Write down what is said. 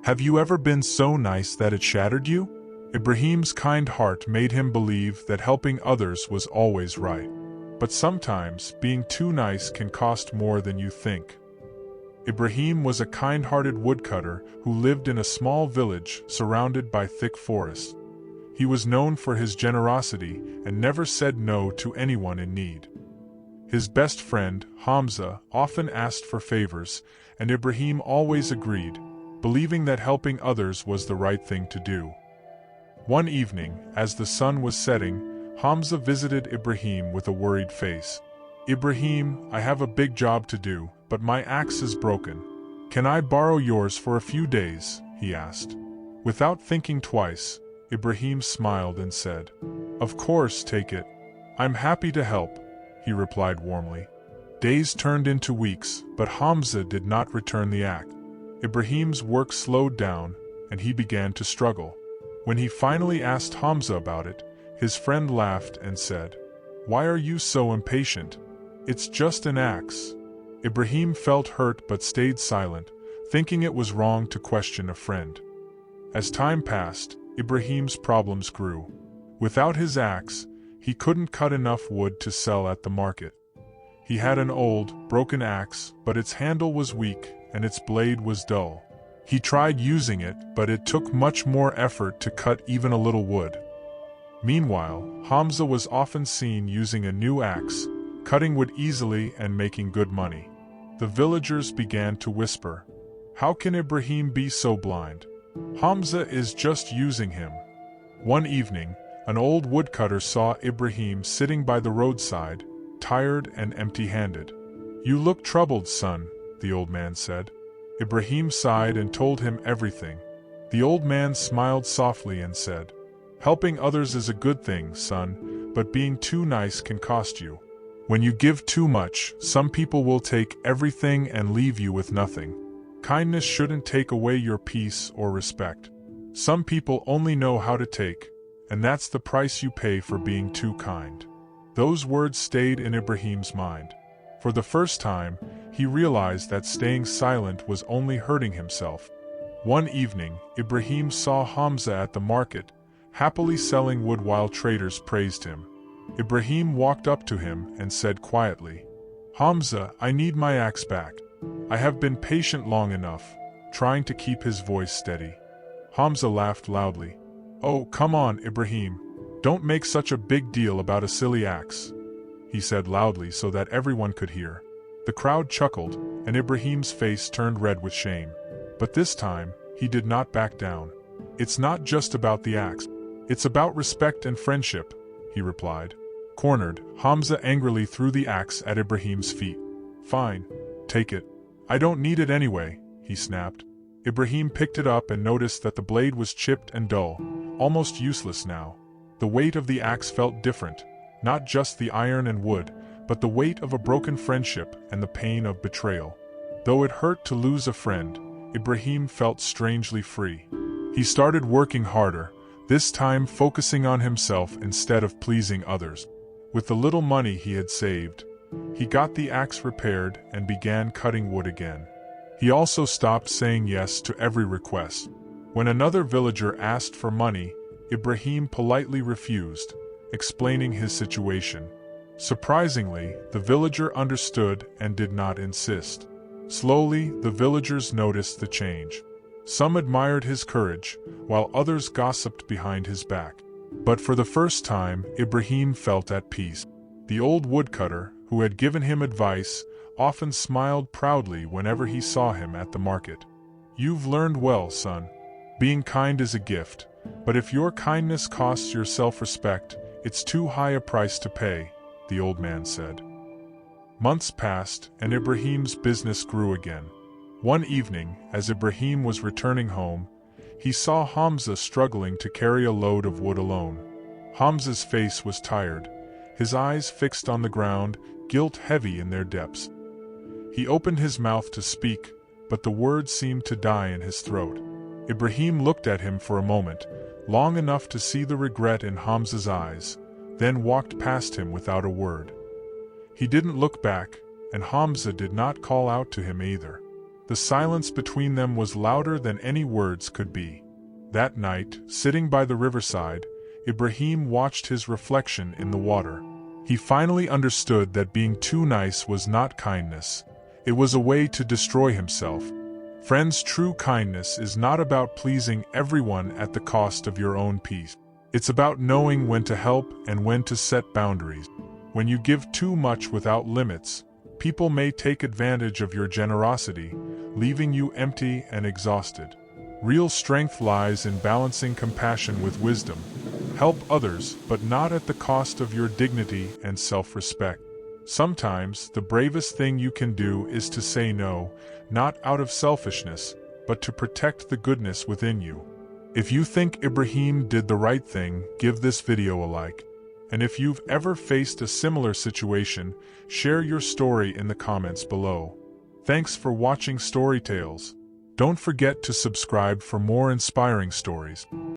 Have you ever been so nice that it shattered you? Ibrahim's kind heart made him believe that helping others was always right. But sometimes, being too nice can cost more than you think. Ibrahim was a kind-hearted woodcutter who lived in a small village surrounded by thick forests. He was known for his generosity and never said no to anyone in need. His best friend, Hamza, often asked for favors, and Ibrahim always agreed, believing that helping others was the right thing to do. One evening, as the sun was setting, Hamza visited Ibrahim with a worried face. "Ibrahim, I have a big job to do, but my axe is broken. Can I borrow yours for a few days?" he asked. Without thinking twice, Ibrahim smiled and said, "Of course, take it. I'm happy to help," he replied warmly. Days turned into weeks, but Hamza did not return the axe. Ibrahim's work slowed down, and he began to struggle. When he finally asked Hamza about it, his friend laughed and said, "Why are you so impatient? It's just an axe." Ibrahim felt hurt but stayed silent, thinking it was wrong to question a friend. As time passed, Ibrahim's problems grew. Without his axe, he couldn't cut enough wood to sell at the market. He had an old, broken axe, but its handle was weak and its blade was dull. He tried using it, but it took much more effort to cut even a little wood. Meanwhile, Hamza was often seen using a new axe, cutting wood easily and making good money. The villagers began to whisper, "How can Ibrahim be so blind? Hamza is just using him." One evening, an old woodcutter saw Ibrahim sitting by the roadside, tired and empty-handed. "You look troubled, son," the old man said. Ibrahim sighed and told him everything. The old man smiled softly and said, "Helping others is a good thing, son, but being too nice can cost you. When you give too much, some people will take everything and leave you with nothing. Kindness shouldn't take away your peace or respect. Some people only know how to take, and that's the price you pay for being too kind." Those words stayed in Ibrahim's mind. For the first time, he realized that staying silent was only hurting himself. One evening, Ibrahim saw Hamza at the market, happily selling wood while traders praised him. Ibrahim walked up to him and said quietly, "Hamza, I need my axe back. I have been patient long enough," trying to keep his voice steady. Hamza laughed loudly. "Oh, come on, Ibrahim. Don't make such a big deal about a silly axe," he said loudly so that everyone could hear. The crowd chuckled, and Ibrahim's face turned red with shame. But this time, he did not back down. "It's not just about the axe. It's about respect and friendship," he replied. Cornered, Hamza angrily threw the axe at Ibrahim's feet. "Fine, take it. I don't need it anyway," he snapped. Ibrahim picked it up and noticed that the blade was chipped and dull, almost useless now. The weight of the axe felt different, not just the iron and wood, but the weight of a broken friendship and the pain of betrayal. Though it hurt to lose a friend, Ibrahim felt strangely free. He started working harder, this time focusing on himself instead of pleasing others. With the little money he had saved, he got the axe repaired and began cutting wood again. He also stopped saying yes to every request. When another villager asked for money, Ibrahim politely refused, explaining his situation. Surprisingly, the villager understood and did not insist. Slowly, the villagers noticed the change. Some admired his courage, while others gossiped behind his back. But for the first time, Ibrahim felt at peace. The old woodcutter, who had given him advice, often smiled proudly whenever he saw him at the market. "You've learned well, son. Being kind is a gift, but if your kindness costs your self-respect, it's too high a price to pay," the old man said. Months passed, and Ibrahim's business grew again. One evening, as Ibrahim was returning home, he saw Hamza struggling to carry a load of wood alone. Hamza's face was tired, his eyes fixed on the ground, guilt heavy in their depths. He opened his mouth to speak, but the words seemed to die in his throat. Ibrahim looked at him for a moment, long enough to see the regret in Hamza's eyes, then walked past him without a word. He didn't look back, and Hamza did not call out to him either. The silence between them was louder than any words could be. That night, sitting by the riverside, Ibrahim watched his reflection in the water. He finally understood that being too nice was not kindness. It was a way to destroy himself. Friends, true kindness is not about pleasing everyone at the cost of your own peace. It's about knowing when to help and when to set boundaries. When you give too much without limits, people may take advantage of your generosity, leaving you empty and exhausted. Real strength lies in balancing compassion with wisdom. Help others, but not at the cost of your dignity and self-respect. Sometimes, the bravest thing you can do is to say no, not out of selfishness, but to protect the goodness within you. If you think Ibrahim did the right thing, give this video a like. And if you've ever faced a similar situation, share your story in the comments below. Thanks for watching Story Tales. Don't forget to subscribe for more inspiring stories.